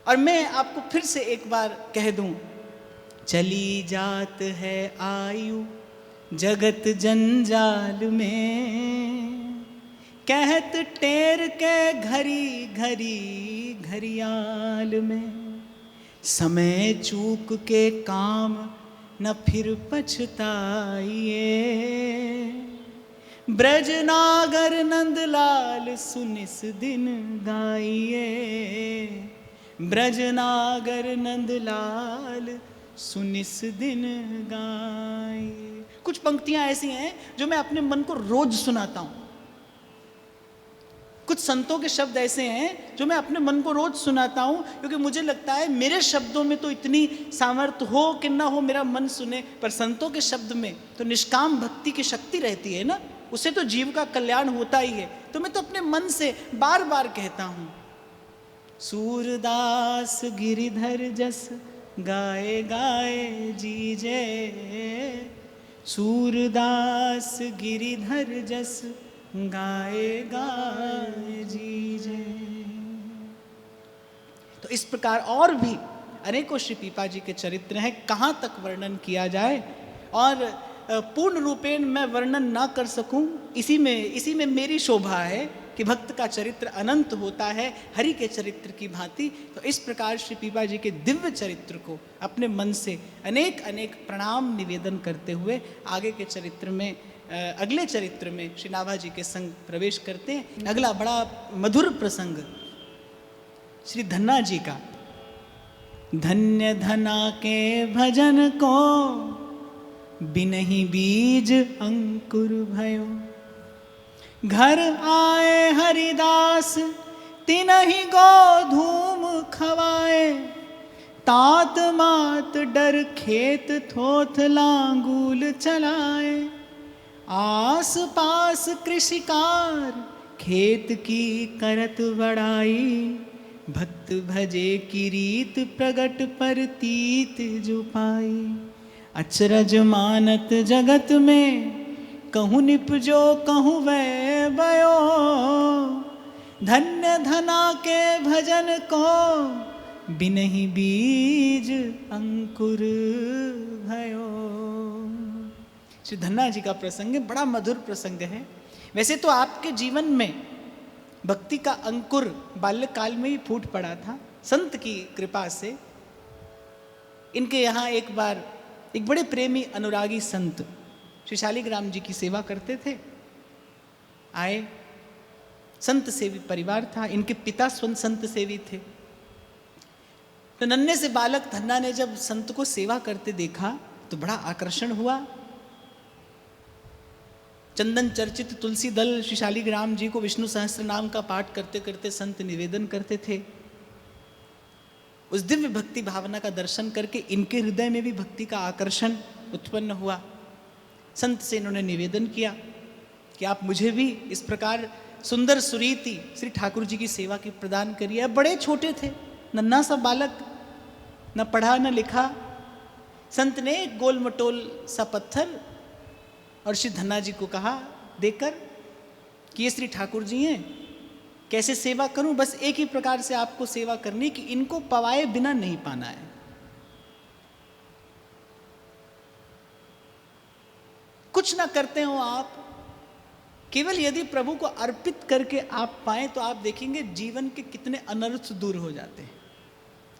और मैं आपको फिर से एक बार कह दूं, चली जात है आयु जगत जंजाल में, कहत टेर के घड़ी घड़ी घड़ियाल में, समय चूक के काम न फिर पछताइए, ब्रज नागर नंदलाल सुनिस दिन गाइए, ब्रज नागर नंदलाल सुनिस दिन गाइए। कुछ पंक्तियां ऐसी हैं जो मैं अपने मन को रोज सुनाता हूं। कुछ संतों के शब्द ऐसे हैं जो मैं अपने मन को रोज सुनाता हूं, क्योंकि मुझे लगता है मेरे शब्दों में तो इतनी सामर्थ्य हो कि ना हो मेरा मन सुने, पर संतों के शब्द में तो निष्काम भक्ति की शक्ति रहती है ना, उससे तो जीव का कल्याण होता ही है। तो मैं तो अपने मन से बार बार कहता हूं, सूरदास गिरिधर जस गाए गाए जीजे, सूरदास गिरिधर जस गाए गाए जीजे। तो इस प्रकार और भी अनेकों श्री पीपा जी के चरित्र हैं, कहाँ तक वर्णन किया जाए, और पूर्ण रूपेण मैं वर्णन ना कर सकूं, इसी में मेरी शोभा है कि भक्त का चरित्र अनंत होता है हरि के चरित्र की भांति। तो इस प्रकार श्री पीपा जी के दिव्य चरित्र को अपने मन से अनेक अनेक प्रणाम निवेदन करते हुए आगे के चरित्र में, अगले चरित्र में श्री नाभा जी के संग प्रवेश करते हैं। अगला बड़ा मधुर प्रसंग श्री धन्ना जी का। धन्य धना के भजन को बिनहि बीज अंकुर भयो, घर आए हरिदास तिनहि गो धूम खवाए, तात मात डर खेत थोथ लांगूल चलाए, आस पास कृषिकार खेत की करत बड़ाई, भक्त भजे की रीत प्रगट पर तीत जो पाई, अचरज मानत जगत में कहूँ निपजो कहूँ वै बयो, धन्य धना के भजन को बिनहि बीज अंकुर भयो। श्री धन्ना जी का प्रसंग है, बड़ा मधुर प्रसंग है। वैसे तो आपके जीवन में भक्ति का अंकुर बाल्यकाल में ही फूट पड़ा था, संत की कृपा से। इनके यहाँ एक बार एक बड़े प्रेमी अनुरागी संत श्री शालिग्राम जी की सेवा करते थे, आए। संत सेवी परिवार था, इनके पिता संत सेवी थे। तो नन्हे से बालक धन्ना ने जब संत को सेवा करते देखा तो बड़ा आकर्षण हुआ। चंदन चर्चित तुलसी दल श्री शालिग्राम जी को विष्णु सहस्त्र नाम का पाठ करते करते संत निवेदन करते थे। उस दिव्य भक्ति भावना का दर्शन करके इनके हृदय में भी भक्ति का आकर्षण उत्पन्न हुआ। संत से इन्होंने निवेदन किया कि आप मुझे भी इस प्रकार सुंदर सुरीति श्री ठाकुर जी की सेवा की प्रदान करिए। बड़े छोटे थे, नन्हा सा बालक, न पढ़ा न लिखा। संत ने एक गोल मटोल सा पत्थर और श्री धन्ना जी को कहा देकर कि ये श्री ठाकुर जी हैं, कैसे सेवा करूं? बस एक ही प्रकार से आपको सेवा करनी कि इनको पवाए बिना नहीं पाना है। कुछ ना करते हो आप, केवल यदि प्रभु को अर्पित करके आप पाएं तो आप देखेंगे जीवन के कितने अनर्थ दूर हो जाते हैं।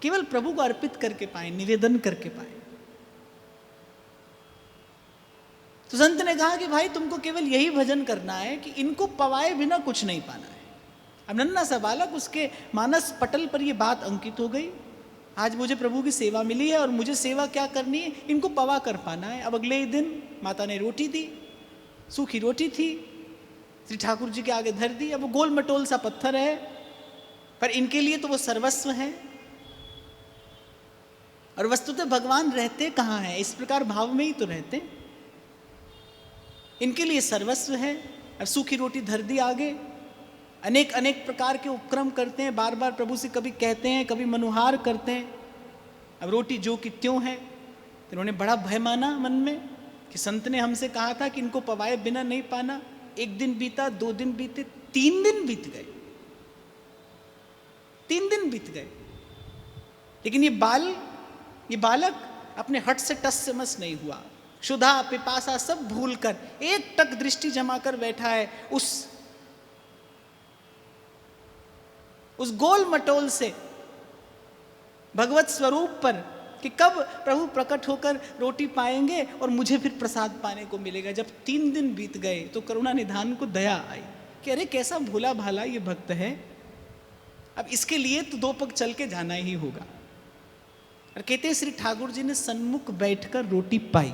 केवल प्रभु को अर्पित करके पाएं, निवेदन करके पाएं। तो संत ने कहा कि भाई तुमको केवल यही भजन करना है कि इनको पवाए बिना कुछ नहीं पाना है। अब नन्हा सा बालक, उसके मानस पटल पर यह बात अंकित हो गई। आज मुझे प्रभु की सेवा मिली है और मुझे सेवा क्या करनी है, इनको पवा कर पाना है। अब अगले ही दिन माता ने रोटी दी, सूखी रोटी थी, श्री ठाकुर जी के आगे धर दी। अब वो गोल मटोल सा पत्थर है, पर इनके लिए तो वो सर्वस्व है। और वस्तुतः भगवान रहते कहाँ हैं? इस प्रकार भाव में ही तो रहते। इनके लिए सर्वस्व है। अब सूखी रोटी धर दी आगे, अनेक अनेक प्रकार के उपक्रम करते हैं, बार बार प्रभु से कभी कहते हैं, कभी मनुहार करते हैं। अब रोटी जो कि त्यों है, तो इन्होंने बड़ा भय माना मन में कि संत ने हमसे कहा था कि इनको पवाए बिना नहीं पाना। एक दिन बीता, 2 दिन बीते, 3 दिन बीत गए। 3 दिन बीत गए। लेकिन ये बालक अपने हट से टस से मस नहीं हुआ। क्षुधा पिपासा सब भूलकर एक टक दृष्टि जमाकर बैठा है उस गोल मटोल से भगवत स्वरूप पर कि कब प्रभु प्रकट होकर रोटी पाएंगे और मुझे फिर प्रसाद पाने को मिलेगा। जब 3 दिन बीत गए तो करुणा निधान को दया आई कि अरे कैसा भोला भाला ये भक्त है, अब इसके लिए तो 2 पग चल के जाना ही होगा। और कहते हैं श्री ठाकुर जी ने सन्मुख बैठकर रोटी पाई,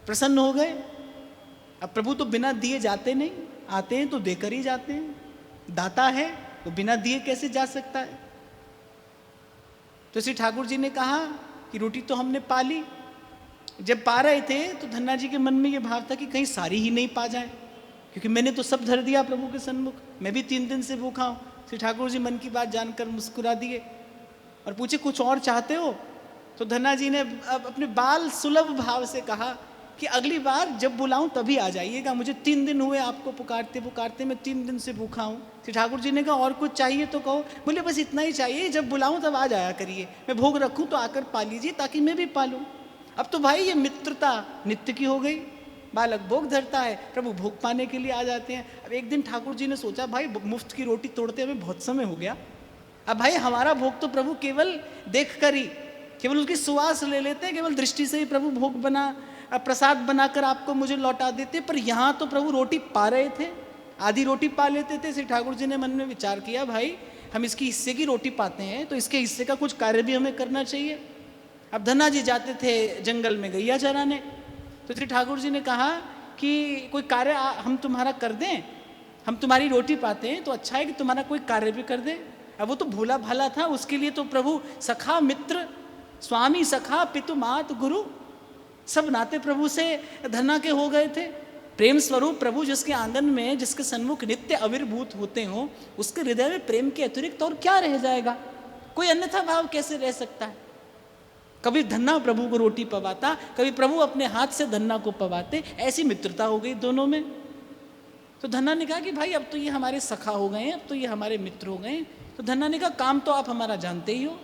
प्रसन्न हो गए। अब प्रभु तो बिना दिए जाते नहीं, आते हैं तो देकर ही जाते हैं, दाता है तो बिना दिए कैसे जा सकता है। तो श्री ठाकुर जी ने कहा कि रोटी तो हमने पा ली। जब पा रहे थे तो धन्ना जी के मन में ये भाव था कि कहीं सारी ही नहीं पा जाए, क्योंकि मैंने तो सब धर दिया प्रभु के सन्मुख, मैं भी 3 दिन से भूखा हूँ। श्री ठाकुर जी मन की बात जानकर मुस्कुरा दिए और पूछे कुछ और चाहते हो। तो धन्ना जी ने अब अपने बाल सुलभ भाव से कहा कि अगली बार जब बुलाऊं तभी आ जाइएगा, मुझे 3 दिन हुए आपको पुकारते पुकारते, मैं 3 दिन से भूखा हूँ। श्री ठाकुर जी ने कहा और कुछ चाहिए तो कहो। बोले बस इतना ही चाहिए, जब बुलाऊं तब आ जाया करिए, मैं भोग रखूं तो आकर पा लीजिए ताकि मैं भी पालूं। अब तो भाई ये मित्रता नित्य की हो गई, बालक भोग धरता है, प्रभु भोग पाने के लिए आ जाते हैं। अब एक दिन ठाकुर जी ने सोचा भाई मुफ्त की रोटी तोड़ते हमें बहुत समय हो गया, अब भाई हमारा भोग तो प्रभु केवल देख कर ही, केवल उसकी सुवास ले लेते हैं, केवल दृष्टि से ही प्रभु भोग बना प्रसाद बनाकर आपको मुझे लौटा देते, पर यहाँ तो प्रभु रोटी पा रहे थे, आधी रोटी पा लेते थे। श्री ठाकुर जी ने मन में विचार किया भाई हम इसकी हिस्से की रोटी पाते हैं तो इसके हिस्से का कुछ कार्य भी हमें करना चाहिए। अब धन्ना जी जाते थे जंगल में गैया चराने, तो श्री ठाकुर जी ने कहा कि कोई कार्य हम तुम्हारा कर दें, हम तुम्हारी रोटी पाते हैं तो अच्छा है कि तुम्हारा कोई कार्य भी कर दें। अब वो तो भोला भाला था, उसके लिए तो प्रभु सखा मित्र स्वामी सखा पितु मात गुरु सब नाते प्रभु से धन्ना के हो गए थे। प्रेम स्वरूप प्रभु जिसके आंगन में, जिसके सन्मुख नित्य आविर्भूत होते हो, उसके हृदय में प्रेम के अतिरिक्त और क्या रह जाएगा, कोई अन्यथा भाव कैसे रह सकता है। कभी धन्ना प्रभु को रोटी पवाता, कभी प्रभु अपने हाथ से धन्ना को पवाते, ऐसी मित्रता हो गई दोनों में। तो धन्ना ने कहा कि भाई अब तो ये हमारे सखा हो गए हैं, अब तो ये हमारे मित्र हो गए हैं। तो धन्ना ने कहा काम तो आप हमारा जानते ही हो,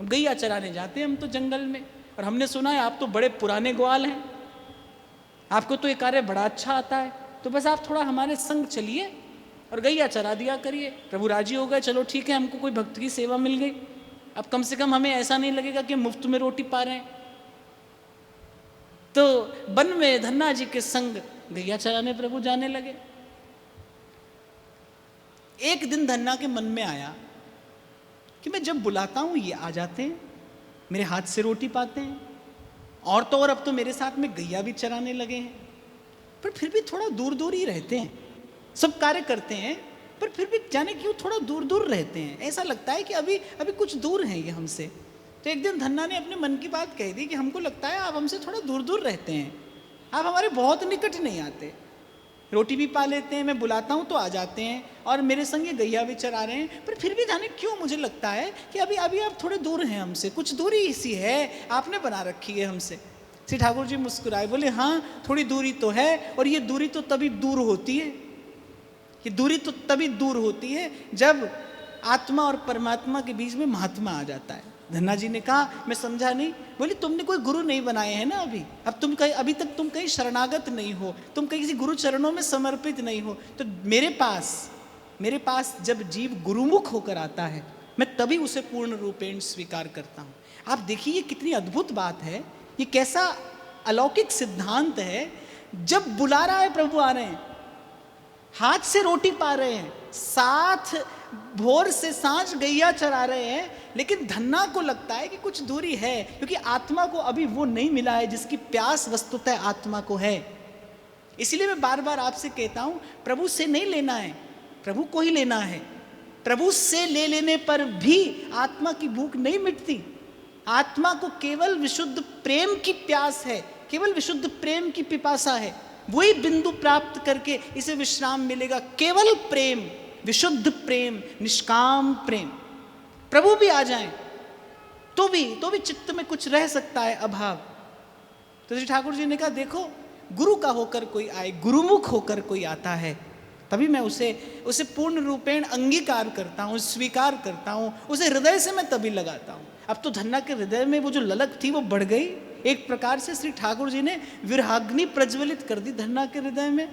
गैया चराने जाते हैं हम तो जंगल में, और हमने सुना है आप तो बड़े पुराने ग्वाल हैं, आपको तो ये कार्य बड़ा अच्छा आता है, तो बस आप थोड़ा हमारे संग चलिए और गैया चरा दिया करिए। प्रभु राजी हो गए, चलो ठीक है, हमको कोई भक्त की सेवा मिल गई, अब कम से कम हमें ऐसा नहीं लगेगा कि मुफ्त में रोटी पा रहे हैं। तो वन में धन्ना जी के संग गैया चराने प्रभु जाने लगे। एक दिन धन्ना के मन में आया कि मैं जब बुलाता हूं ये आ जाते हैं, मेरे हाथ से रोटी पाते हैं, और तो और अब तो मेरे साथ में गैया भी चराने लगे हैं, पर फिर भी थोड़ा दूर दूर ही रहते हैं, सब कार्य करते हैं पर फिर भी जाने क्यों थोड़ा दूर दूर रहते हैं, ऐसा लगता है कि अभी अभी कुछ दूर हैं ये हमसे। तो एक दिन धन्ना ने अपने मन की बात कह दी कि हमको लगता है आप हमसे थोड़ा दूर दूर रहते हैं, आप हमारे बहुत निकट नहीं आते, रोटी भी पा लेते हैं, मैं बुलाता हूँ तो आ जाते हैं, और मेरे संग ये गैया भी चरा रहे हैं, पर फिर भी जाने क्यों मुझे लगता है कि अभी अभी आप थोड़े दूर हैं हमसे, कुछ दूरी इसी है आपने बना रखी है हमसे। श्री ठाकुर जी मुस्कुराए, बोले हाँ थोड़ी दूरी तो है, और ये दूरी तो तभी दूर होती है, ये दूरी तो तभी दूर होती है जब आत्मा और परमात्मा के बीच में महात्मा आ जाता है। धन्ना जी ने कहा मैं समझा नहीं। बोली तुमने कोई गुरु नहीं बनाए हैं ना अभी, अब तुम कहीं, अभी तक तुम कहीं शरणागत नहीं हो, तुम कहीं किसी गुरु चरणों में समर्पित नहीं हो, तो मेरे पास जब जीव गुरुमुख होकर आता है मैं तभी उसे पूर्ण रूपेण स्वीकार करता हूँ। आप देखिए ये कितनी अद्भुत बात है, ये कैसा अलौकिक सिद्धांत है। जब बुला रहा है प्रभु आ रहे हैं, हाथ से रोटी पा रहे हैं, साथ भोर से सांझ गैया चरा रहे हैं, लेकिन धन्ना को लगता है कि कुछ दूरी है, क्योंकि आत्मा को अभी वो नहीं मिला है जिसकी प्यास वस्तुतः आत्मा को है। इसलिए मैं बार बार आपसे कहता हूं प्रभु से नहीं लेना है, प्रभु को ही लेना है। प्रभु से ले लेने पर भी आत्मा की भूख नहीं मिटती, आत्मा को केवल विशुद्ध प्रेम की प्यास है, केवल विशुद्ध प्रेम की पिपासा है, वही बिंदु प्राप्त करके इसे विश्राम मिलेगा। केवल प्रेम, विशुद्ध प्रेम, निष्काम प्रेम। प्रभु भी आ जाएं तो भी चित्त में कुछ रह सकता है अभाव। तो श्री ठाकुर जी ने कहा देखो गुरु का होकर कोई आए, गुरुमुख होकर कोई आता है, तभी मैं उसे पूर्ण रूपेण अंगीकार करता हूँ, स्वीकार करता हूँ, उसे हृदय से मैं तभी लगाता हूँ। अब तो धन्ना के हृदय में वो जो ललक थी वो बढ़ गई। एक प्रकार से श्री ठाकुर जी ने विरहाग्नि प्रज्वलित कर दी धन्ना के हृदय में।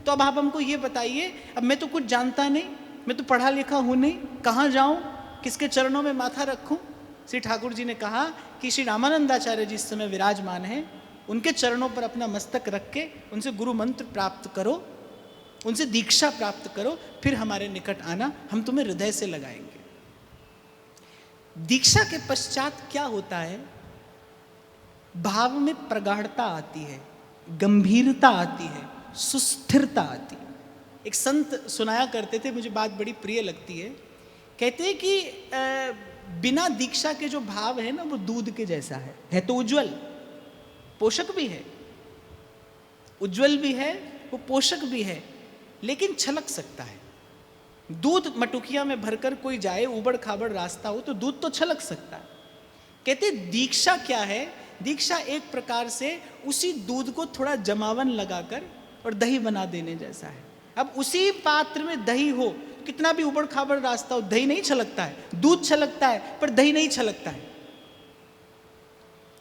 तो अब आप हमको ये बताइए, अब मैं तो कुछ जानता नहीं, मैं तो पढ़ा लिखा हूँ नहीं, कहाँ जाऊँ, किसके चरणों में माथा रखूँ? श्री ठाकुर जी ने कहा कि श्री रामानंदाचार्य जी इस समय विराजमान हैं, उनके चरणों पर अपना मस्तक रख के उनसे गुरु मंत्र प्राप्त करो, उनसे दीक्षा प्राप्त करो, फिर हमारे निकट आना, हम तुम्हें हृदय से लगाएंगे। दीक्षा के पश्चात क्या होता है? भाव में प्रगाढ़ता आती है, गंभीरता आती है, सुस्थिरता आती है। एक संत सुनाया करते थे, मुझे बात बड़ी प्रिय लगती है। कहते हैं कि बिना दीक्षा के जो भाव है ना, वो दूध के जैसा है तो उज्जवल, पोषक भी है, उज्जवल भी है, वो पोषक भी है, लेकिन छलक सकता है। दूध मटुकिया में भरकर कोई जाए, उबड़ खाबड़ रास्ता हो तो दूध तो छलक सकता है। कहते दीक्षा क्या है? दीक्षा एक प्रकार से उसी दूध को थोड़ा जमावन लगाकर और दही बना देने जैसा है। अब उसी पात्र में दही हो, कितना भी उबड़ खाबड़ रास्ता हो, दही नहीं छलकता है, दूध छलकता है पर दही नहीं छलकता है।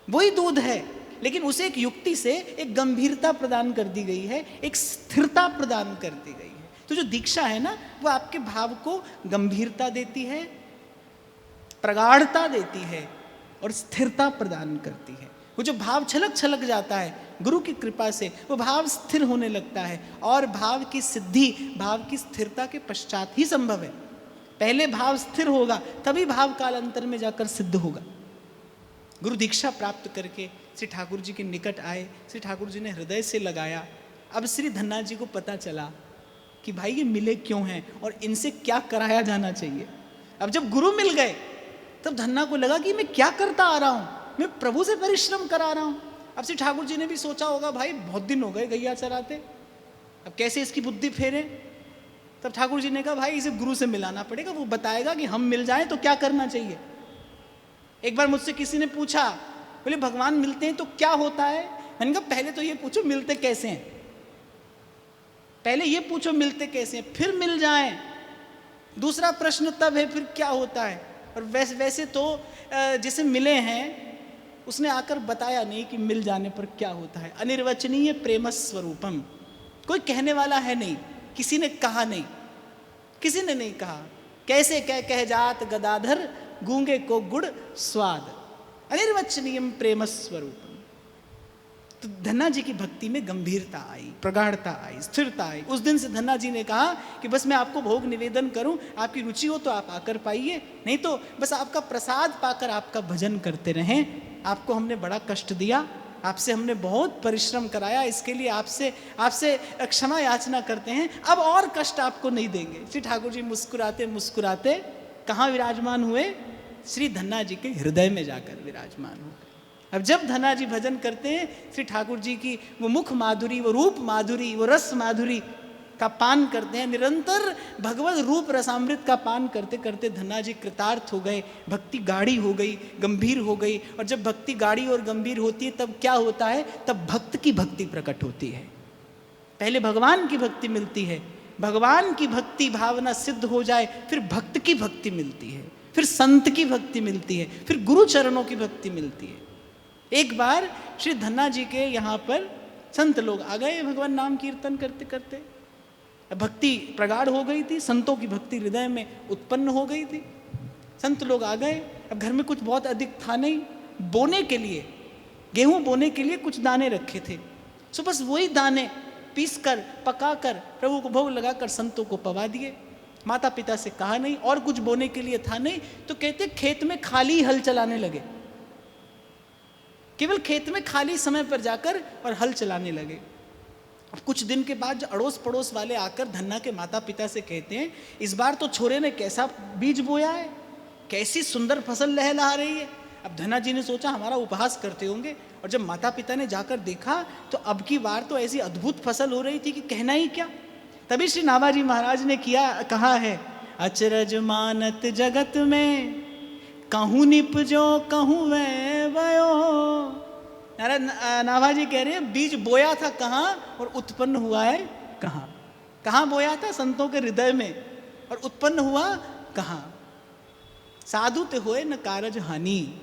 वही दूध है, लेकिन उसे एक युक्ति से एक गंभीरता प्रदान कर दी गई है, एक स्थिरता प्रदान कर दी गई है। तो जो दीक्षा है ना, वो आपके भाव को गंभीरता देती है, प्रगाढ़ता देती है और स्थिरता प्रदान करती है। वो जो भाव छलक छलक जाता है गुरु की कृपा से, वो भाव स्थिर होने लगता है, और भाव की सिद्धि भाव की स्थिरता के पश्चात ही संभव है। पहले भाव स्थिर होगा, तभी भाव कालांतर में जाकर सिद्ध होगा। गुरु दीक्षा प्राप्त करके श्री ठाकुर जी के निकट आए, श्री ठाकुर जी ने हृदय से लगाया। अब श्री धन्ना जी को पता चला कि भाई ये मिले क्यों हैं और इनसे क्या कराया जाना चाहिए। अब जब गुरु मिल गए तब धन्ना को लगा कि मैं क्या करता आ रहा हूँ, मैं प्रभु से परिश्रम करा रहा हूँ। अब श्री ठाकुर जी ने भी सोचा होगा, भाई बहुत दिन हो गए गैया चराते, अब कैसे इसकी बुद्धि फेरे। तब ठाकुर जी ने कहा, भाई इसे गुरु से मिलाना पड़ेगा, वो बताएगा कि हम मिल जाएं तो क्या करना चाहिए। एक बार मुझसे किसी ने पूछा, बोले भगवान मिलते हैं तो क्या होता है? मैंने कहा पहले तो ये पूछो मिलते कैसे हैं, पहले ये पूछो मिलते कैसे हैं, फिर मिल जाएं। दूसरा प्रश्न तब है फिर क्या होता है। और वैसे तो जिसे मिले हैं उसने आकर बताया नहीं कि मिल जाने पर क्या होता है। अनिर्वचनीय प्रेम स्वरूपम, कोई कहने वाला है नहीं, किसी ने कहा नहीं, किसी ने नहीं कहा। कैसे कह जात गदाधर, गूंगे को गुड़ स्वाद, अनिर्वचनीय प्रेम स्वरूपम। तो धन्ना जी की भक्ति में गंभीरता आई, प्रगाढ़ता आई, स्थिरता आई। उस दिन से धन्ना जी ने कहा कि बस मैं आपको भोग निवेदन करूं, आपकी रुचि हो तो आप आकर पाइए, नहीं तो बस आपका प्रसाद पाकर आपका भजन करते रहें। आपको हमने बड़ा कष्ट दिया, आपसे हमने बहुत परिश्रम कराया, इसके लिए आपसे क्षमा याचना करते हैं, अब और कष्ट आपको नहीं देंगे। श्री ठाकुर जी मुस्कुराते मुस्कुराते कहाँ विराजमान हुए? श्री धन्ना जी के हृदय में जाकर विराजमान हुए। अब जब धन्ना जी भजन करते हैं, श्री ठाकुर जी की वो मुख माधुरी, वो रूप माधुरी, वो रस माधुरी का पान करते हैं। निरंतर भगवत रूप रसामृत का पान करते करते धन्ना जी कृतार्थ हो गए, भक्ति गाढ़ी हो गई, गंभीर हो गई। और जब भक्ति गाढ़ी और गंभीर होती है तब क्या होता है? तब भक्त की भक्ति प्रकट होती है। पहले भगवान की भक्ति मिलती है, भगवान की भक्ति भावना सिद्ध हो जाए, फिर भक्त की भक्ति मिलती है, फिर संत की भक्ति मिलती है, फिर गुरु चरणों की भक्ति मिलती है। एक बार श्री धन्ना जी के यहाँ पर संत लोग आ गए, भगवान नाम कीर्तन करते करते भक्ति प्रगाढ़ हो गई थी, संतों की भक्ति हृदय में उत्पन्न हो गई थी। संत लोग आ गए, अब घर में कुछ बहुत अधिक था नहीं, बोने के लिए, गेहूं बोने के लिए कुछ दाने रखे थे। सो बस वही दाने पीसकर पकाकर प्रभु को भोग लगाकर संतों को पवा दिए। माता पिता से कहा नहीं, और कुछ बोने के लिए था नहीं, तो कहते खेत में खाली हल चलाने लगे, केवल खेत में खाली समय पर जाकर और हल चलाने लगे। अब कुछ दिन के बाद जो अड़ोस पड़ोस वाले आकर धन्ना के माता पिता से कहते हैं, इस बार तो छोरे ने कैसा बीज बोया है, कैसी सुंदर फसल लहलहा रही है। अब धन्ना जी ने सोचा हमारा उपहास करते होंगे, और जब माता पिता ने जाकर देखा तो अब की बार तो ऐसी अद्भुत फसल हो रही थी कि कहना ही क्या। तभी श्री नाभाजी महाराज ने कहा है, अचरज मानत जगत में कहूँ निपजो कहूँ वयो। नाभाजी कह रहे हैं बीज बोया था कहाँ और उत्पन्न हुआ है कहाँ। कहाँ बोया था? संतों के हृदय में। और उत्पन्न हुआ कहाँ? साधु ते होए न कारज हानि,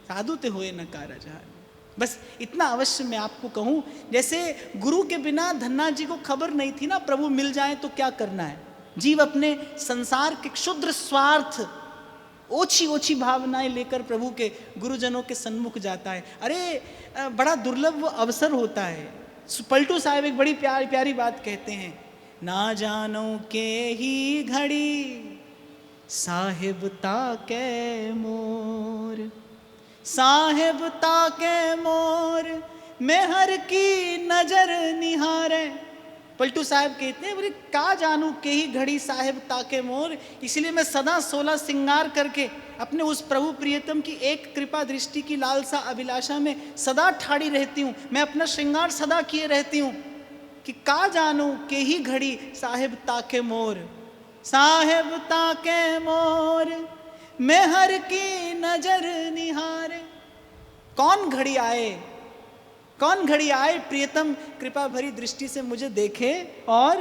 साधु ते होए न कारज हानि। बस इतना अवश्य मैं आपको कहूं, जैसे गुरु के बिना धन्ना जी को खबर नहीं थी ना प्रभु मिल जाए तो क्या करना है। जीव अपने संसार के क्षुद्र स्वार्थ, ओछी ओछी भावनाएं लेकर प्रभु के गुरुजनों के सन्मुख जाता है। अरे बड़ा दुर्लभ वो अवसर होता है। पलटू साहब एक बड़ी प्यारी प्यारी बात कहते हैं, ना जानो के ही घड़ी साहिब ताके मोर, साहिब ताके मोर मेहर की नजर निहारे। पलटू साहब कहते हैं, बोले का जानू के ही घड़ी साहिब ताके मोर, इसलिए मैं सदा 16 सिंगार करके अपने उस प्रभु प्रियतम की एक कृपा दृष्टि की लालसा अभिलाषा में सदा ठाड़ी रहती हूँ। मैं अपना श्रृंगार सदा किए रहती हूँ कि का जानू के ही घड़ी साहिब ताके मोर, साहिब ताके मोर मेहर की नजर निहारे। कौन घड़ी आए, कौन घड़ी आए प्रियतम कृपा भरी दृष्टि से मुझे देखे और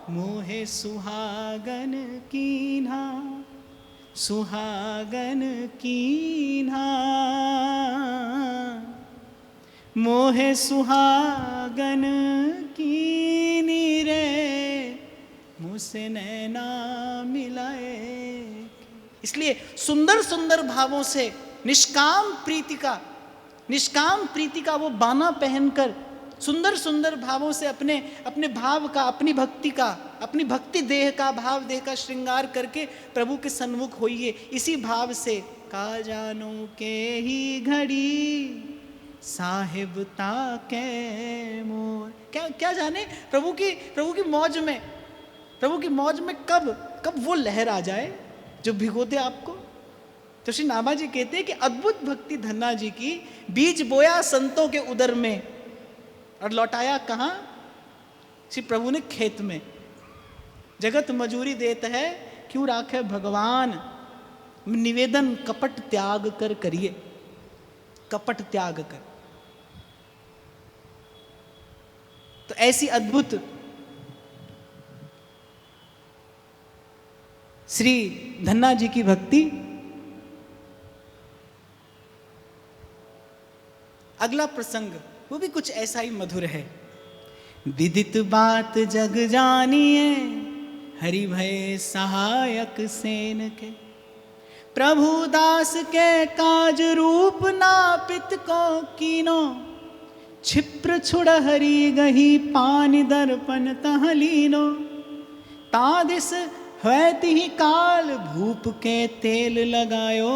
मोहे सुहागन कीन्हा, सुहागन कीन्हा, मोहे सुहागन कीनी रे, मुझसे नैना मिलाए। इसलिए सुंदर सुंदर भावों से निष्काम प्रीति का वो बाना पहनकर सुंदर सुंदर भावों से अपने भाव का, अपनी भक्ति का, अपनी भक्ति देह का, भाव देह का श्रृंगार करके प्रभु के सन्मुख होइए। इसी भाव से का जानो के ही घड़ी साहिब ताके मोर। क्या जाने प्रभु की मौज में कब वो लहर आ जाए जो भिगो दे आपको। तो श्री नामा जी कहते हैं कि अद्भुत भक्ति धन्ना जी की, बीज बोया संतों के उदर में और लौटाया कहाँ? श्री प्रभु ने खेत में। जगत मजूरी देत है क्यों राखे भगवान, निवेदन कपट त्याग कर करिए, कपट त्याग कर। तो ऐसी अद्भुत श्री धन्ना जी की भक्ति। अगला प्रसंग वो भी कुछ ऐसा ही मधुर है। विदित बात जग जानिए, हरि भय सहायक सेन के, प्रभु दास के काज रूप नापित को कीनो, क्षिप्र छुड़ हरि गही पानी दर्पण तहलीनो, तादिस हवैति ही काल भूप के तेल लगायो,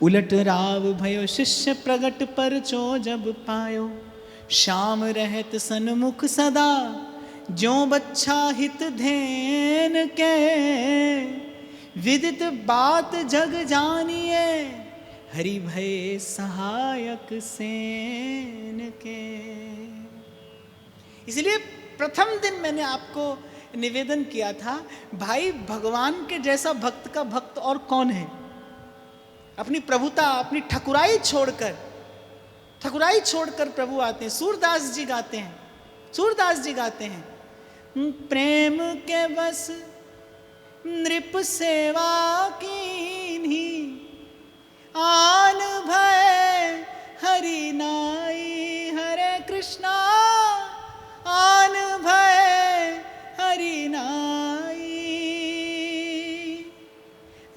उलट राव भयो शिष्य प्रगट पर चो जब पायो, श्याम रहत सन्मुख सदा ज्यो बच्छा हित धेन के, विदित बात जग जानिए, हरि भय सहायक सेन के। इसलिए प्रथम दिन मैंने आपको निवेदन किया था, भाई भगवान के जैसा भक्त का भक्त और कौन है। अपनी प्रभुता, अपनी ठकुराई छोड़कर प्रभु आते हैं। सूरदास जी गाते हैं, प्रेम के बस नृप सेवा कीन्ही, आन भय हरि नाई, हरे कृष्णा आन भय हरि नाई,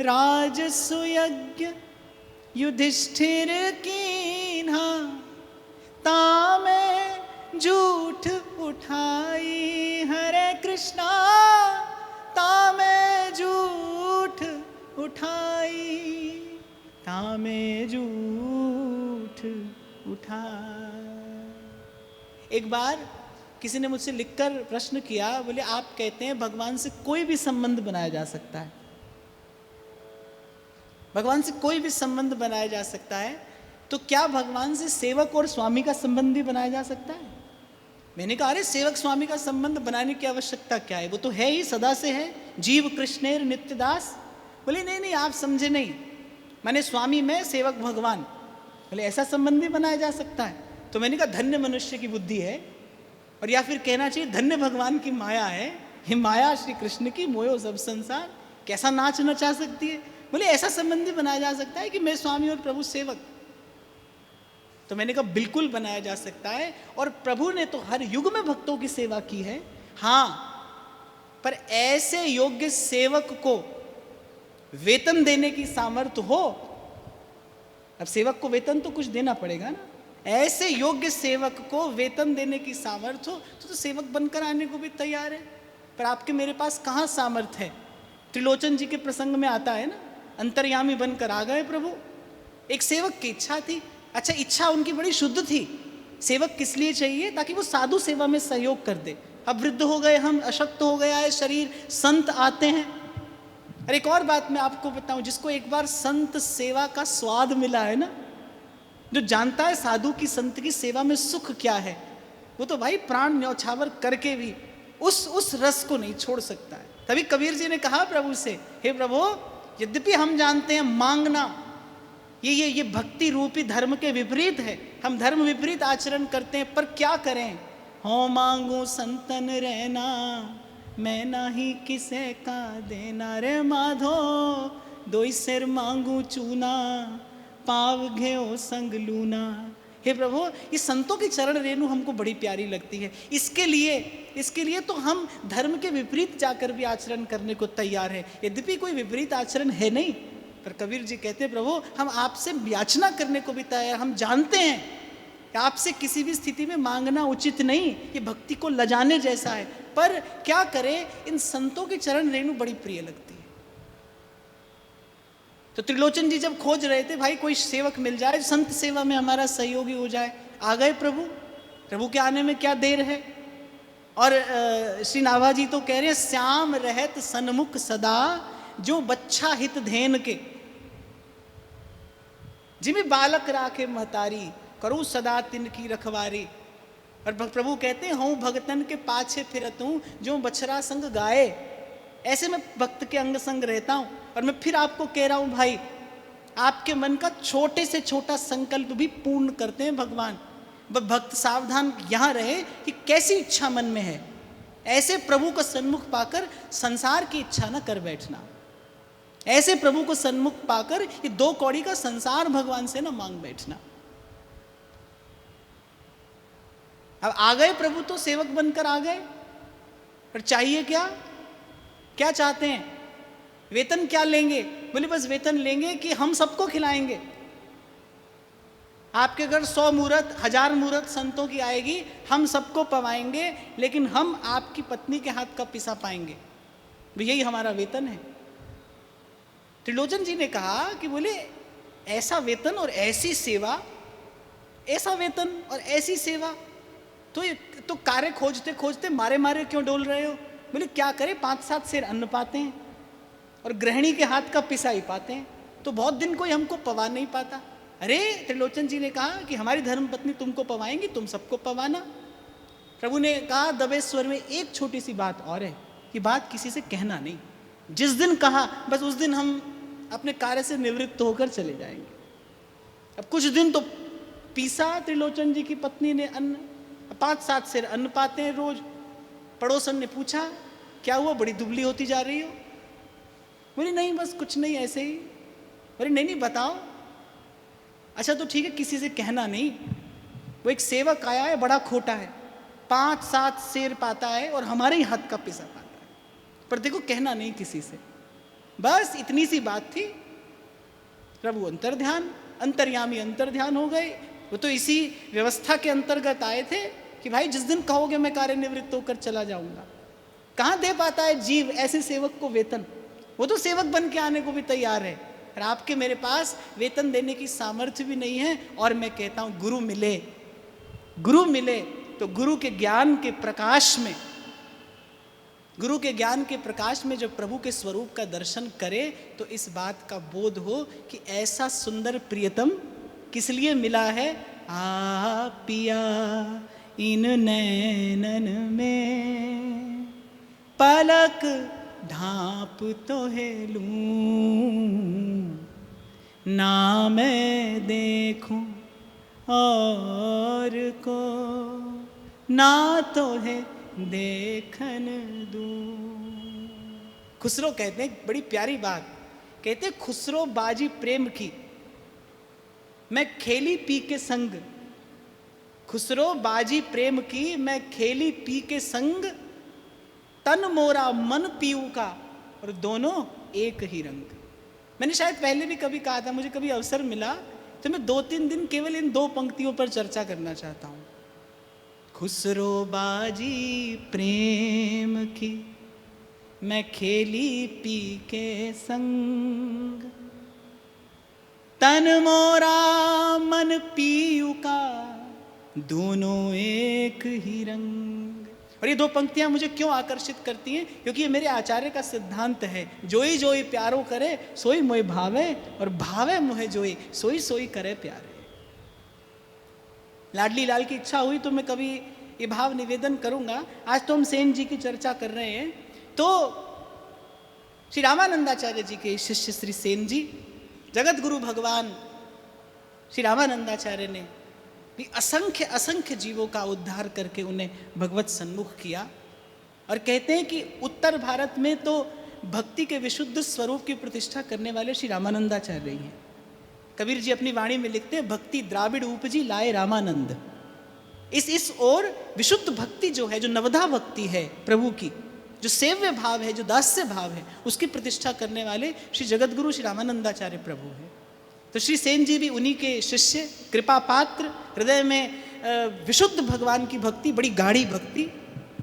राजसुयज्ञ युधिष्ठिर कीन्हा, तामे झूठ उठाई, हरे कृष्णा तामे झूठ उठाई, तामे झूठ उठाई। एक बार किसी ने मुझसे लिखकर प्रश्न किया, बोले आप कहते हैं भगवान से कोई भी संबंध बनाया जा सकता है, भगवान से कोई भी संबंध बनाया जा सकता है, तो क्या भगवान से सेवक और स्वामी का संबंध भी बनाया जा सकता है? मैंने कहा अरे सेवक स्वामी का संबंध बनाने की आवश्यकता क्या है, वो तो है ही, सदा से है, जीव कृष्णेर नित्यदास। बोले नहीं आप समझे नहीं, मैंने स्वामी में सेवक भगवान। बोले ऐसा संबंध भी बनाया जा सकता है? तो मैंने कहा धन्य मनुष्य की बुद्धि है, और या फिर कहना चाहिए धन्य भगवान की माया है ये माया श्री कृष्ण की, मोयो सब संसार। कैसा नाच नचा सकती है? बोले ऐसा संबंधी बनाया जा सकता है कि मैं स्वामी और प्रभु सेवक। तो मैंने कहा बिल्कुल बनाया जा सकता है, और प्रभु ने तो हर युग में भक्तों की सेवा की है। हाँ, पर ऐसे योग्य सेवक को वेतन देने की सामर्थ्य हो, अब सेवक को वेतन तो कुछ देना पड़ेगा ना, ऐसे योग्य सेवक को वेतन देने की सामर्थ्य हो तो सेवक बनकर आने को भी तैयार है। पर आपके मेरे पास कहाँ सामर्थ्य है? त्रिलोचन जी के प्रसंग में आता है ना, अंतर्यामी बनकर आ गए प्रभु। एक सेवक की इच्छा थी। अच्छा, इच्छा उनकी बड़ी शुद्ध थी। सेवक किस लिए चाहिए? ताकि वो साधु सेवा में सहयोग कर दे। अब वृद्ध हो गए हम, अशक्त हो गया है शरीर, संत आते हैं। और एक और बात मैं आपको बताऊं, जिसको एक बार संत सेवा का स्वाद मिला है ना, जो जानता है साधु की संत की सेवा में सुख क्या है, वो तो भाई प्राण न्यौछावर करके भी उस रस को नहीं छोड़ सकता है। तभी कबीर जी ने कहा प्रभु से, हे प्रभु, यद्यपि हम जानते हैं मांगना ये भक्ति रूपी धर्म के विपरीत है, हम धर्म विपरीत आचरण करते हैं, पर क्या करें? हो मांगू संतन रहना, मैं नाही किसे का देना रे माधो, दो सिर मांगू चूना, पाव घेओ संग लूना। हे प्रभु, ये संतों की चरण रेणु हमको बड़ी प्यारी लगती है। इसके लिए तो हम धर्म के विपरीत जाकर भी आचरण करने को तैयार है। यद्यपि कोई विपरीत आचरण है नहीं, पर कबीर जी कहते हैं प्रभु, हम आपसे याचना करने को भी तैयार। हम जानते हैं कि आपसे किसी भी स्थिति में मांगना उचित नहीं, ये भक्ति को लजाने जैसा है, पर क्या करें, इन संतों की चरण रेणु बड़ी प्रिय लगती है। तो त्रिलोचन जी जब खोज रहे थे, भाई कोई सेवक मिल जाए, संत सेवा में हमारा सहयोगी हो जाए, आ गए प्रभु के आने में क्या देर है। और श्री नाभा जी तो कह रहे हैं, श्याम रहत सन्मुख सदा, जो बच्चा हित धेन के, जिमी बालक राखे महतारी, करूँ सदा तिनकी रखवारी। और प्रभु कहते हैं, हूँ भगतन के पाछे फिरत हूँ, जो बछड़ा संग गाए। ऐसे मैं भक्त के अंग संग रहता हूँ। और मैं फिर आपको कह रहा हूँ भाई, आपके मन का छोटे से छोटा संकल्प भी पूर्ण करते हैं भगवान। भक्त सावधान यहाँ रहे कि कैसी इच्छा मन में है। ऐसे प्रभु को सन्मुख पाकर संसार की इच्छा न कर बैठना। ऐसे प्रभु को सन्मुख पाकर ये 2 कौड़ी का संसार भगवान से न मांग बैठना। अब आ गए प्रभु तो सेवक बनकर आ गए, पर चाहिए क्या? क्या चाहते हैं? वेतन क्या लेंगे? बोले बस वेतन लेंगे कि हम सबको खिलाएंगे। आपके घर 100 मूरत 1000 मूरत संतों की आएगी, हम सबको पवाएंगे, लेकिन हम आपकी पत्नी के हाथ का पिसा पाएंगे, यही हमारा वेतन है। त्रिलोचन जी ने कहा कि बोले ऐसा वेतन और ऐसी सेवा, ऐसा वेतन और ऐसी सेवा, तो कार्य खोजते खोजते मारे मारे क्यों डोल रहे हो? बोले क्या करें, 5-7 सेर अन्न पाते हैं और गृहिणी के हाथ का पिसा ही पाते हैं, तो बहुत दिन कोई हमको पवा नहीं पाता। अरे त्रिलोचन जी ने कहा कि हमारी धर्मपत्नी तुमको पवाएंगी, तुम सबको पवाना। प्रभु ने कहा दबे स्वर में, एक छोटी सी बात और है, कि बात किसी से कहना नहीं। जिस दिन कहा बस उस दिन हम अपने कार्य से निवृत्त होकर चले जाएंगे। अब कुछ दिन तो पीसा त्रिलोचन जी की पत्नी ने अन्न, 5-7 सेर अन्न पाते हैं रोज। पड़ोसन ने पूछा क्या हुआ, बड़ी दुबली होती जा रही हो? बोली नहीं बस कुछ नहीं, ऐसे ही। बोले नहीं बताओ। अच्छा तो ठीक है, किसी से कहना नहीं। वो एक सेवक आया है, बड़ा खोटा है, 5-7 सेर पाता है और हमारे ही हाथ का पिसा पाता है, पर देखो कहना नहीं किसी से। बस इतनी सी बात थी। प्रभु अंतर्यामी अंतर्ध्यान हो गए। वो तो इसी व्यवस्था के अंतर्गत आए थे कि भाई जिस दिन कहोगे मैं कार्य निवृत्त होकर चला जाऊंगा। कहाँ दे पाता है जीव ऐसे सेवक को वेतन? वो तो सेवक बन के आने को भी तैयार है, और आपके मेरे पास वेतन देने की सामर्थ्य भी नहीं है। और मैं कहता हूँ गुरु मिले तो गुरु के ज्ञान के प्रकाश में जब प्रभु के स्वरूप का दर्शन करे तो इस बात का बोध हो कि ऐसा सुंदर प्रियतम किस लिए मिला है। आ पिया इन नैनन में पलक ढाप तो है लूं, ना मैं देखूं और को, ना तो है देखन दूं। खुसरो कहते हैं बड़ी प्यारी बात, कहते खुसरो बाजी प्रेम की मैं खेली पी के संग। खुसरो बाजी प्रेम की मैं खेली पी के संग, तन मोरा मन पीऊ का और दोनों एक ही रंग। मैंने शायद पहले भी कभी कहा था, मुझे कभी अवसर मिला तो मैं 2-3 दिन केवल इन 2 पंक्तियों पर चर्चा करना चाहता हूं। खुसरो बाजी प्रेम की मैं खेली पी के संग, तन मोरा मन पीऊ का दोनों एक ही रंग। और ये 2 पंक्तियां मुझे क्यों आकर्षित करती हैं? क्योंकि ये मेरे आचार्य का सिद्धांत है, जोई जोई प्यारो करे सोई मोहि भावे, और भावे मोहे जोई सोई सोई करे प्यारे। लाडली लाल की इच्छा हुई तो मैं कभी ये भाव निवेदन करूंगा। आज तो हम सेन जी की चर्चा कर रहे हैं, तो श्री रामानंदाचार्य जी के शिष्य श्री सेन जी, जगत गुरु भगवान श्री रामानंदाचार्य ने भी असंख्य असंख्य जीवों का उद्धार करके उन्हें भगवत सन्मुख किया। और कहते हैं कि उत्तर भारत में तो भक्ति के विशुद्ध स्वरूप की प्रतिष्ठा करने वाले श्री रामानंदाचार्य ही हैं। कबीर जी अपनी वाणी में लिखते हैं, भक्ति द्राविड़ उपजी लाए रामानंद। इस ओर विशुद्ध भक्ति जो है, जो नवधा भक्ति है प्रभु की, जो सेव्य भाव है, जो दास्य भाव है, उसकी प्रतिष्ठा करने वाले श्री जगतगुरु श्री रामानंदाचार्य प्रभु है। तो श्री सेन जी भी उन्हीं के शिष्य, कृपा पात्र, हृदय में विशुद्ध भगवान की भक्ति, बड़ी गाढ़ी भक्ति,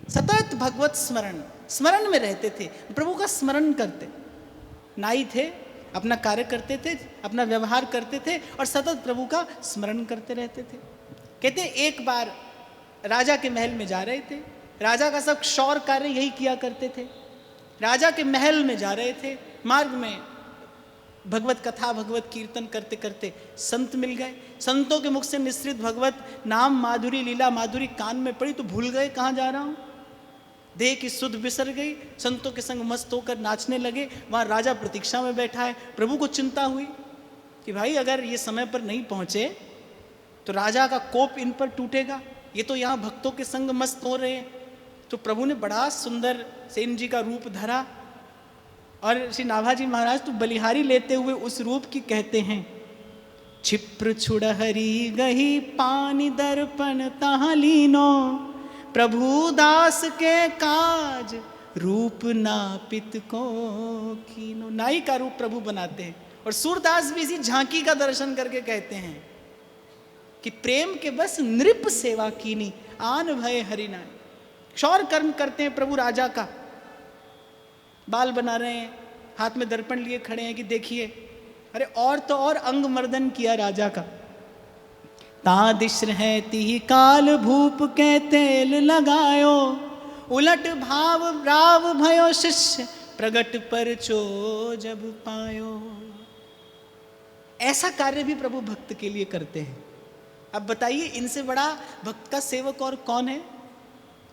सतत भगवत स्मरण में रहते थे, प्रभु का स्मरण करते। नाई थे, अपना कार्य करते थे, अपना व्यवहार करते थे और सतत प्रभु का स्मरण करते रहते थे। कहते एक बार राजा के महल में जा रहे थे, राजा का सब शौर कार्य यही किया करते थे। राजा के महल में जा रहे थे, मार्ग में भगवत कथा भगवत कीर्तन करते करते संत मिल गए। संतों के मुख से मिश्रित भगवत नाम माधुरी, लीला माधुरी कान में पड़ी तो भूल गए कहाँ जा रहा हूँ, देह की सुध बिसर गई, संतों के संग मस्त होकर नाचने लगे। वहाँ राजा प्रतीक्षा में बैठा है। प्रभु को चिंता हुई कि भाई अगर ये समय पर नहीं पहुँचे तो राजा का कोप इन पर टूटेगा, ये तो यहाँ भक्तों के संग मस्त हो रहे हैं। तो प्रभु ने बड़ा सुंदर सेन जी का रूप धरा और श्री नाभाजी महाराज तो बलिहारी लेते हुए उस रूप की कहते हैं, क्षिप्र छुड़हरी गही पानी दर्पण तहाँ लीनो, प्रभु दास के काज रूप नापित को कीनो। नाई का रूप प्रभु बनाते हैं। और सूरदास भी इसी झांकी का दर्शन करके कहते हैं कि प्रेम के बस नृप सेवा कीनी, आन भय हरि नाई। क्षौर कर्म करते हैं प्रभु राजा का, बाल बना रहे हैं, हाथ में दर्पण लिए खड़े हैं कि देखिए, अरे और तो और अंग मर्दन किया राजा का। तादिश रहती काल भूप के तेल लगायो, उलट भाव राव भयो शिष्य प्रगट पर चो जब पायो। ऐसा कार्य भी प्रभु भक्त के लिए करते हैं। अब बताइए इनसे बड़ा भक्त का सेवक और कौन है?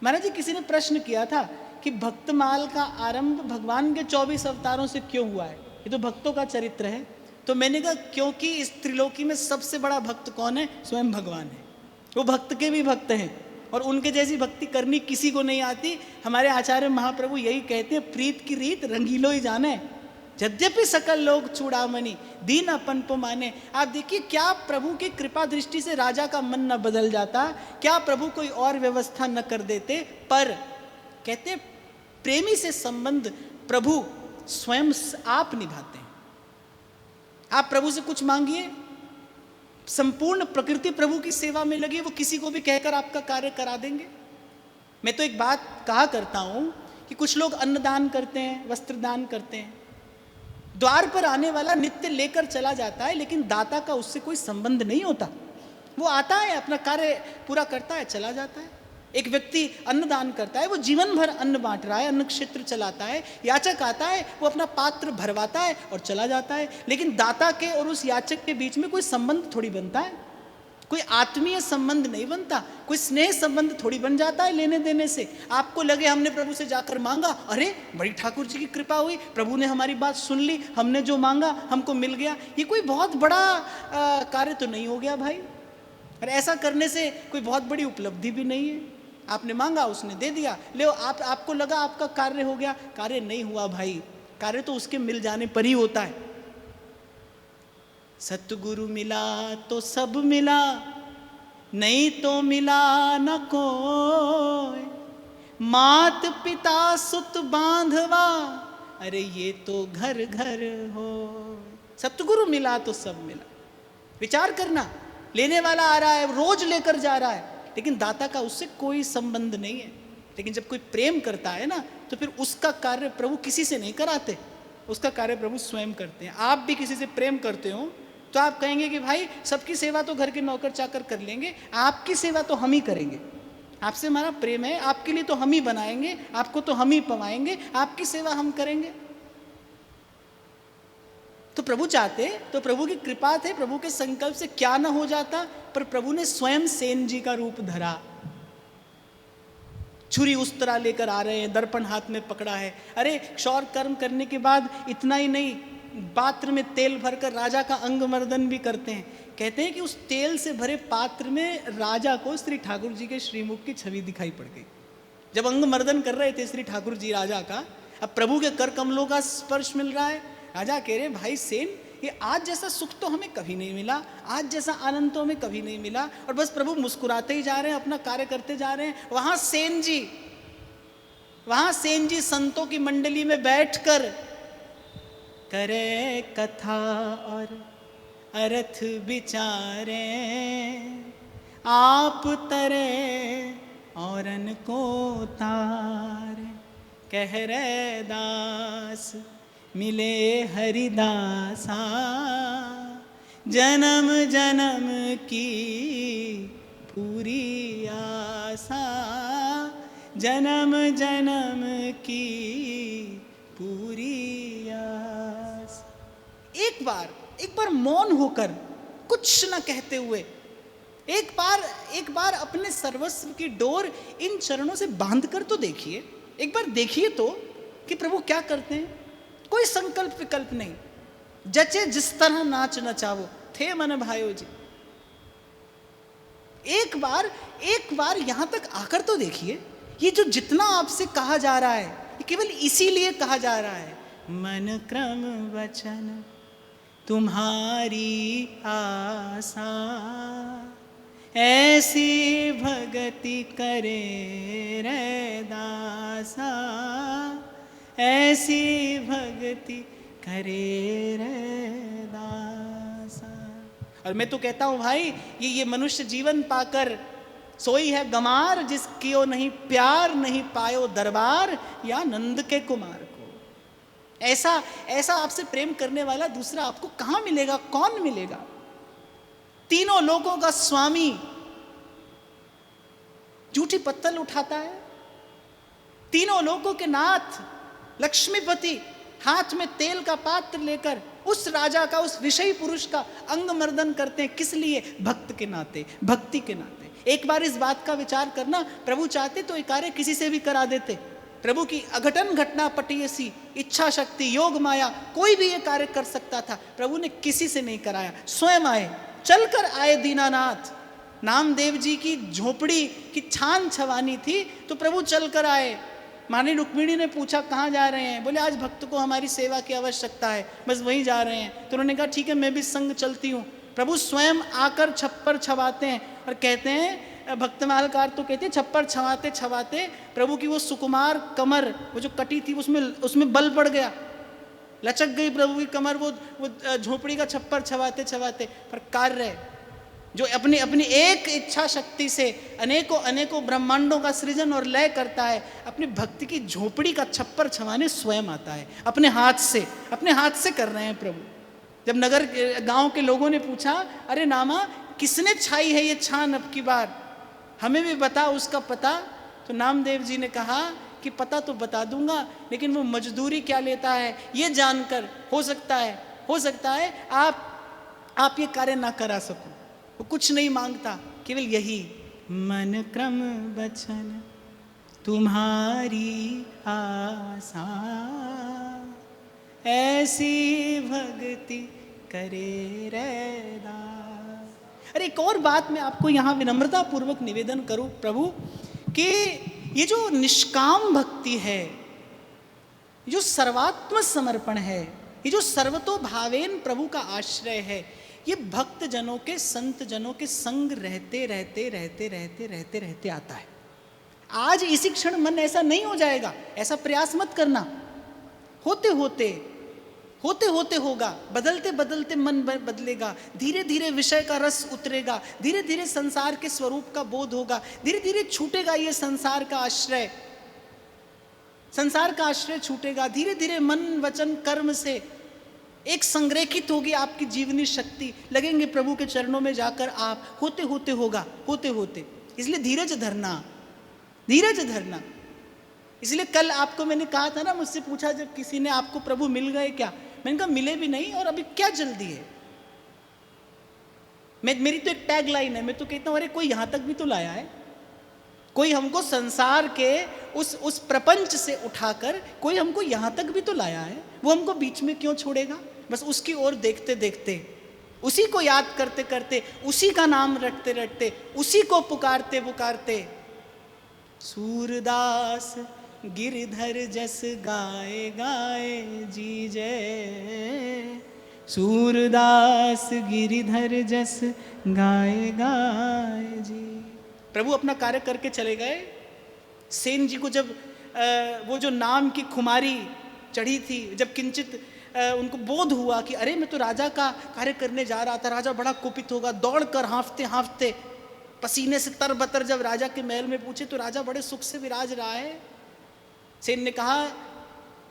महाराज जी, किसी ने प्रश्न किया था कि भक्तमाल का आरंभ भगवान के 24 अवतारों से क्यों हुआ है, ये तो भक्तों का चरित्र है। तो मैंने कहा क्योंकि इस त्रिलोकी में सबसे बड़ा भक्त कौन है? स्वयं भगवान है। वो भक्त के भी भक्त हैं और उनके जैसी भक्ति करनी किसी को नहीं आती। हमारे आचार्य महाप्रभु यही कहते हैं, प्रीत की रीत रंगीलो ही जाने, यद्यपि सकल लोग चूड़ामणि दीन अपन को माने। आप देखिए क्या प्रभु की कृपा दृष्टि से राजा का मन न बदल जाता, क्या प्रभु कोई और व्यवस्था न कर देते। पर कहते प्रेमी से संबंध प्रभु स्वयं आप निभाते हैं। आप प्रभु से कुछ मांगिए, संपूर्ण प्रकृति प्रभु की सेवा में लगी, वो किसी को भी कहकर आपका कार्य करा देंगे। मैं तो एक बात कहा करता हूं कि कुछ लोग अन्नदान करते हैं, वस्त्र दान करते हैं, द्वार पर आने वाला नित्य लेकर चला जाता है, लेकिन दाता का उससे कोई संबंध नहीं होता। वो आता है, अपना कार्य पूरा करता है, चला जाता है। एक व्यक्ति अन्नदान करता है, वो जीवन भर अन्न बांट रहा है, अन्न क्षेत्र चलाता है। याचक आता है, वो अपना पात्र भरवाता है और चला जाता है। लेकिन दाता के और उस याचक के बीच में कोई संबंध थोड़ी बनता है, कोई आत्मीय संबंध नहीं बनता, कोई स्नेह संबंध थोड़ी बन जाता है लेने देने से। आपको लगे हमने प्रभु से जाकर मांगा, अरे बड़ी ठाकुर जी की कृपा हुई, प्रभु ने हमारी बात सुन ली, हमने जो मांगा हमको मिल गया, ये कोई बहुत बड़ा कार्य तो नहीं हो गया भाई। और ऐसा करने से कोई बहुत बड़ी उपलब्धि भी नहीं है। आपने मांगा, उसने दे दिया, ले आपको लगा आपका कार्य हो गया, कार्य नहीं हुआ भाई, कार्य तो उसके मिल जाने पर ही होता है। सतगुरु मिला तो सब मिला, नहीं तो मिला न कोई, मात पिता सुत बांधवा, अरे ये तो घर घर हो। सतगुरु मिला तो सब मिला। विचार करना, लेने वाला आ रहा है, रोज लेकर जा रहा है, लेकिन दाता का उससे कोई संबंध नहीं है। लेकिन जब कोई प्रेम करता है ना, तो फिर उसका कार्य प्रभु किसी से नहीं कराते, उसका कार्य प्रभु स्वयं करते हैं। आप भी किसी से प्रेम करते हो तो आप कहेंगे कि भाई सबकी सेवा तो घर के नौकर चाकर कर लेंगे, आपकी सेवा तो हम ही करेंगे, आपसे हमारा प्रेम है, आपके लिए तो हम ही बनाएंगे, आपको तो हम ही पवाएंगे, आपकी सेवा हम करेंगे। तो प्रभु चाहते, तो प्रभु की कृपा थे, प्रभु के संकल्प से क्या ना हो जाता, पर प्रभु ने स्वयं सेन जी का रूप धरा। छुरी उस तरह लेकर आ रहे हैं, दर्पण हाथ में पकड़ा है। अरे क्षौर कर्म करने के बाद इतना ही नहीं, पात्र में तेल भरकर राजा का अंग मर्दन भी करते हैं। कहते हैं कि उस तेल से भरे पात्र में राजा को श्री ठाकुर जी के श्रीमुख की छवि दिखाई पड़ गई। जब अंग मर्दन कर रहे थे श्री ठाकुर जी राजा का, अब प्रभु के कर कमलों का स्पर्श मिल रहा है। राजा कह रहे भाई सेन, ये आज जैसा सुख तो हमें कभी नहीं मिला, आज जैसा आनंद तो हमें कभी नहीं मिला। और बस प्रभु मुस्कुराते ही जा रहे हैं, अपना कार्य करते जा रहे हैं। वहां सेन जी संतों की मंडली में बैठकर करे कथा और अर्थ विचारे, आप तरे औरन को तारे, कह रे दास मिले हरिदासा, जन्म जन्म की पूरी आशा, जन्म जन्म की पूरी आस। एक बार मौन होकर, कुछ न कहते हुए, एक बार अपने सर्वस्व की डोर इन चरणों से बांध कर तो देखिए, एक बार देखिए तो कि प्रभु क्या करते हैं। कोई संकल्प विकल्प नहीं, जचे जिस तरह नाच नचावो, थे मन भाइयों जी। एक बार यहां तक आकर तो देखिए, ये जो जितना आपसे कहा जा रहा है, ये केवल इसीलिए कहा जा रहा है, मन क्रम वचन तुम्हारी आशा, ऐसी भगति करे रे दासा, ऐसी भक्ति करे रे दासा। और मैं तो कहता हूं भाई, ये मनुष्य जीवन पाकर सोई है गमार, जिसकी नहीं प्यार नहीं पायो दरबार, या नंद के कुमार को। ऐसा आपसे प्रेम करने वाला दूसरा आपको कहां मिलेगा, कौन मिलेगा। तीनों लोगों का स्वामी जूठी पत्तल उठाता है, तीनों लोगों के नाथ लक्ष्मीपति हाथ में तेल का पात्र लेकर उस राजा का, उस विषयी पुरुष का अंग मर्दन करते हैं। किस लिए? भक्त के नाते, भक्ति के नाते। एक बार इस बात का विचार करना, प्रभु चाहते तो ये कार्य किसी से भी करा देते। प्रभु की अघटन घटना पटियसी, इच्छा शक्ति, योग माया, कोई भी ये कार्य कर सकता था। प्रभु ने किसी से नहीं कराया, स्वयं आए, चलकर आए दीनानाथ। नामदेव जी की झोपड़ी की छान छवानी थी तो प्रभु चलकर आए। मानी रुक्मिणी ने पूछा कहाँ जा रहे हैं? बोले आज भक्त को हमारी सेवा की आवश्यकता है, बस वहीं जा रहे हैं। तो उन्होंने कहा ठीक है, मैं भी संग चलती हूँ। प्रभु स्वयं आकर छप्पर छवाते हैं और कहते हैं, भक्तमालकार तो कहते हैं छप्पर छवाते छवाते प्रभु की वो सुकुमार कमर, वो जो कटी थी उसमें बल पड़ गया, लचक गई प्रभु की कमर, वो झोपड़ी का छप्पर छवाते छवाते। पर कार्य जो अपनी अपनी एक इच्छा शक्ति से अनेकों ब्रह्मांडों का सृजन और लय करता है, अपनी भक्ति की झोपड़ी का छप्पर छवाने स्वयं आता है, अपने हाथ से कर रहे हैं प्रभु। जब नगर गांव के लोगों ने पूछा, अरे नामा किसने छाई है ये छान अब की बार, हमें भी बता उसका पता। तो नामदेव जी ने कहा कि पता तो बता दूंगा, लेकिन वो मजदूरी क्या लेता है ये जानकर हो सकता है आप ये कार्य ना करा सको। वो कुछ नहीं मांगता, केवल यही, मन क्रम वचन तुम्हारी आशा, ऐसी भक्ति करे रे दास। अरे एक और बात मैं आपको यहाँ विनम्रता पूर्वक निवेदन करूं प्रभु, कि ये जो निष्काम भक्ति है, जो सर्वात्म समर्पण है, ये जो सर्वतो भावेन प्रभु का आश्रय है, ये भक्त जनों के, संत जनों के संग रहते रहते रहते रहते रहते रहते आता है। आज इसी क्षण मन ऐसा नहीं हो जाएगा, ऐसा प्रयास मत करना। होते होते होते होते होगा, बदलते बदलते मन बदलेगा, धीरे धीरे विषय का रस उतरेगा, धीरे धीरे संसार के स्वरूप का बोध होगा, धीरे धीरे छूटेगा ये संसार का आश्रय, संसार का आश्रय छूटेगा, धीरे धीरे मन वचन कर्म से एक संग्रहित होगी आपकी जीवनी शक्ति, लगेंगे प्रभु के चरणों में जाकर आप। होते होते होगा, होते होते। इसलिए धीरज धरना, धीरज धरना। इसलिए कल आपको मैंने कहा था ना, मुझसे पूछा जब किसी ने, आपको प्रभु मिल गए क्या? मैंने कहा मिले भी नहीं, और अभी क्या जल्दी है। मेरी तो एक टैग लाइन है, मैं तो कहता हूं अरे कोई यहां तक भी तो लाया है, कोई हमको संसार के उस प्रपंच से उठाकर कोई हमको यहां तक भी तो लाया है, वो हमको बीच में क्यों छोड़ेगा? बस उसकी ओर देखते देखते, उसी को याद करते करते, उसी का नाम रटते रटते, उसी को पुकारते पुकारते, सूरदास गिरधर जस गाए गाए जी जय, सूरदास गिरिधर जस गाए गाए जी। प्रभु अपना कार्य करके चले गए। सेन जी को जब वो जो नाम की खुमारी चढ़ी थी, जब किंचित उनको बोध हुआ कि अरे मैं तो राजा का कार्य करने जा रहा था, राजा बड़ा कुपित होगा, दौड़कर हाँफते हाँफते पसीने से तरबतर जब राजा के महल में पूछे तो राजा बड़े सुख से विराज रहा है। सेन ने कहा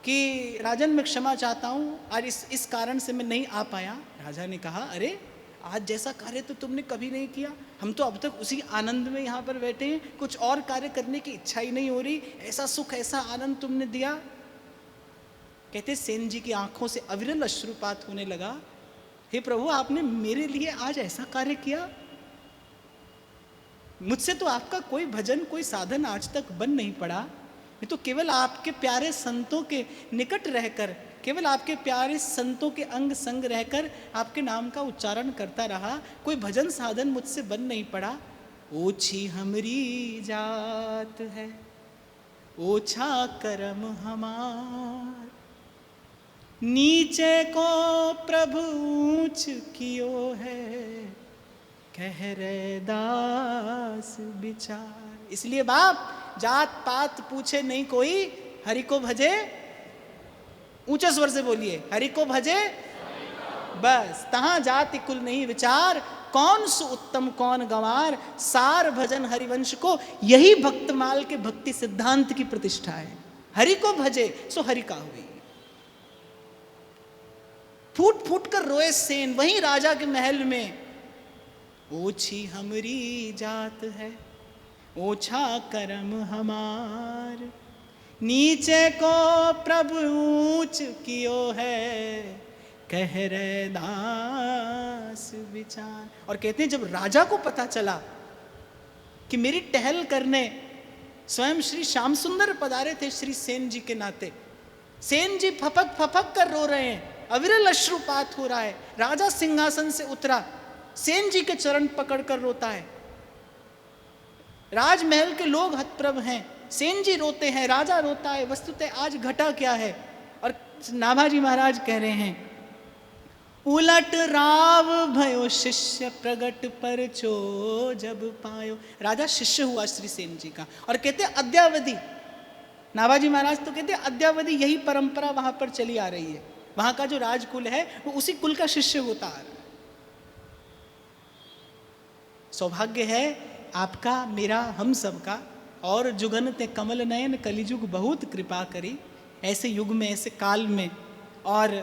कि राजन मैं क्षमा चाहता हूँ, आज इस कारण से मैं नहीं आ पाया। राजा ने कहा अरे आज जैसा कार्य तो तुमने कभी नहीं किया, हम तो अब तक उसी आनंद में यहाँ पर बैठे हैं, कुछ और कार्य करने की इच्छा ही नहीं हो रही, ऐसा सुख ऐसा आनंद तुमने दिया। कहते सेन जी की आंखों से अविरल अश्रुपात होने लगा, हे प्रभु आपने मेरे लिए आज ऐसा कार्य किया, मुझसे तो आपका कोई भजन कोई साधन आज तक बन नहीं पड़ा, मैं तो केवल आपके प्यारे संतों के निकट रहकर, केवल आपके प्यारे संतों के अंग संग रहकर आपके नाम का उच्चारण करता रहा, कोई भजन साधन मुझसे बन नहीं पड़ा। ओछी हमरी जात है, ओछा करम हमार, नीचे को प्रभु ऊंच कियो है, कह रे दास विचार। इसलिए बाप जात पात पूछे नहीं कोई, हरि को भजे, ऊंचे स्वर से बोलिए, हरि को भजे बस, तहां जाति कुल नहीं विचार, कौन सु उत्तम कौन गंवार, सार भजन हरिवंश को, यही भक्तमाल के भक्ति सिद्धांत की प्रतिष्ठा है। हरि को भजे सो हरि का हुई। फूट फूट कर रोए सेन वहीं राजा के महल में, ओछी हमरी जात है, ओछा करम हमार, नीचे को प्रभु ऊंच कियो है, कह रे दास विचार। और कहते हैं जब राजा को पता चला कि मेरी टहल करने स्वयं श्री श्याम सुंदर पधारे थे श्री सेन जी के नाते, सेन जी फपक फपक कर रो रहे हैं, अविरल अश्रुपात हो रहा है, राजा सिंहासन से उतरा, सेन जी के चरण पकड़कर रोता है, राजमहल के लोग हतप्रभ हैं, सेन जी रोते हैं, राजा रोता है, वस्तुतः आज घटा क्या है। और नाभाजी महाराज कह रहे हैं, उलट राव भयो शिष्य प्रगट पर चो जब पायो। राजा शिष्य हुआ श्री सेन जी का, और कहते अद्यावधि, नाभाजी महाराज तो कहते अद्यावधि यही परंपरा वहां पर चली आ रही है, वहां का जो राजकुल है वो उसी कुल का शिष्य होता आ रहा है। सौभाग्य है आपका, मेरा, हम सबका। और जुगन ते कमल नयन कलिजुग बहुत कृपा करी, ऐसे युग में ऐसे काल में, और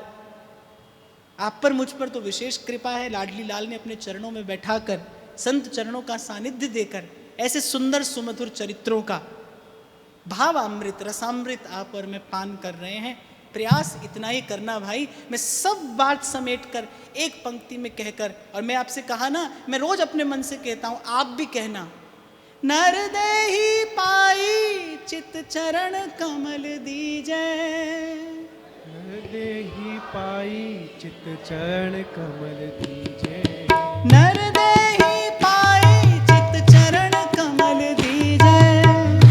आप पर मुझ पर तो विशेष कृपा है। लाडली लाल ने अपने चरणों में बैठाकर, संत चरणों का सानिध्य देकर, ऐसे सुंदर सुमधुर चरित्रों का भावामृत रसामृत आप और मैं पान कर रहे हैं। प्रयास इतना ही करना भाई, मैं सब बात समेट कर एक पंक्ति में कहकर, और मैं आपसे कहा ना, मैं रोज अपने मन से कहता हूं, आप भी कहना, नर देहि पाई चित चरण कमल दीजै, नर देहि पाई चित चरण कमल दीजै, नर देहि पाई चित चरण कमल दीजै,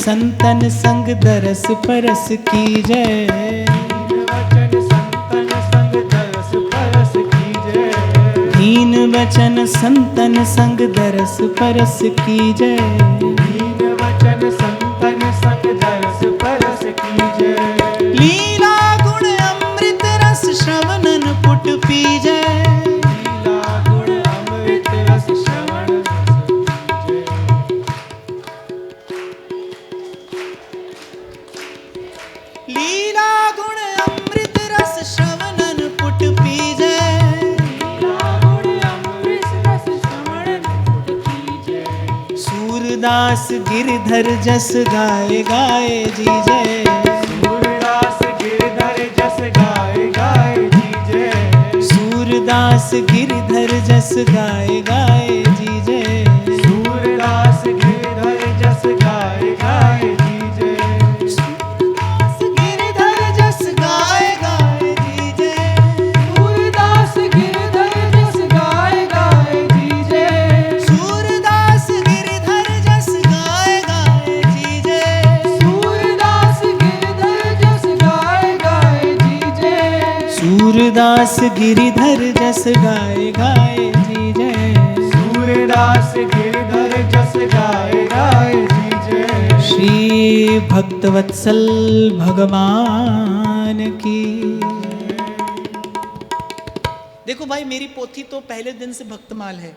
संतन संग दरस परस की जय। दीन वचन संतन संग दरस परस की जय। दीन वचन संतन संग दरस परस की जय। लीला गुण अमृत रस श्रवणन पुट पी जय। लीला गुण अमृत रस श्रवण लीला गुण अमृत रस श्रवणन पुट पी जय। लीला गुण अमृत रस श्रवण पुट पी जय। सूरदास गिरधर जस गाए गाए जी जय। सूरदास गिरधर जस गाए गाए जी जय। सूरदास गिरधर जस गाए गाए जी जय। सूरदास गिरधर जस गाए गाए जी जय। सूरदास गिरधर जस गाए गाए जी जय। सूरदास गिरधर जस गाए गाए जी जय। सूरदास गिरधर जस गाए गाए जी जय। सूरदास गिरधर जस गाए गाए जी जय। सूरदास गिरधर जस गाए गाए जी जय। सूरदास गिरधर जस गाए गाए जी जय। श्री भक्तवत्सल भगवान की। देखो भाई, मेरी पोथी तो पहले दिन से भक्तमाल है,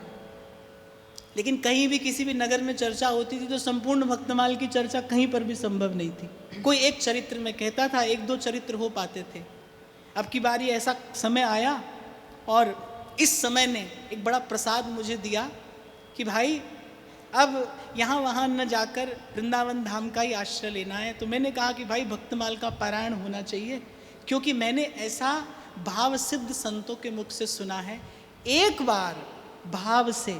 लेकिन कहीं भी किसी भी नगर में चर्चा होती थी तो संपूर्ण भक्तमाल की चर्चा कहीं पर भी संभव नहीं थी। कोई एक चरित्र में कहता था, एक दो चरित्र हो पाते थे। अब की बारी ऐसा समय आया और इस समय ने एक बड़ा प्रसाद मुझे दिया कि भाई अब यहाँ वहाँ न जाकर वृंदावन धाम का ही आश्रय लेना है। तो मैंने कहा कि भाई भक्तमाल का पारायण होना चाहिए, क्योंकि मैंने ऐसा भाव सिद्ध संतों के मुख से सुना है, एक बार भाव से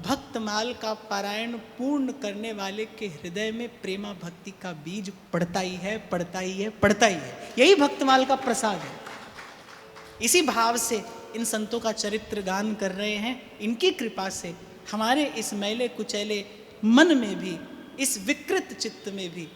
भक्तमाल का पारायण पूर्ण करने वाले के हृदय में प्रेमा भक्ति का बीज पड़ता ही है, पड़ता ही है, पड़ता ही है। यही भक्तमाल का प्रसाद है। इसी भाव से इन संतों का चरित्र गान कर रहे हैं। इनकी कृपा से हमारे इस मैले कुचैले मन में भी, इस विकृत चित्त में भी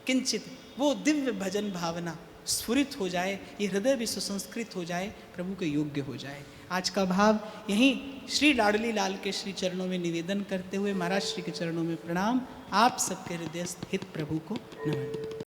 किंचित वो दिव्य भजन भावना स्फुरित हो जाए, ये हृदय भी सुसंस्कृत हो जाए, प्रभु के योग्य हो जाए। आज का भाव यहीं श्री लाडली लाल के श्री चरणों में निवेदन करते हुए महाराज श्री के चरणों में प्रणाम। आप सबके हृदय स्थित प्रभु को नमन।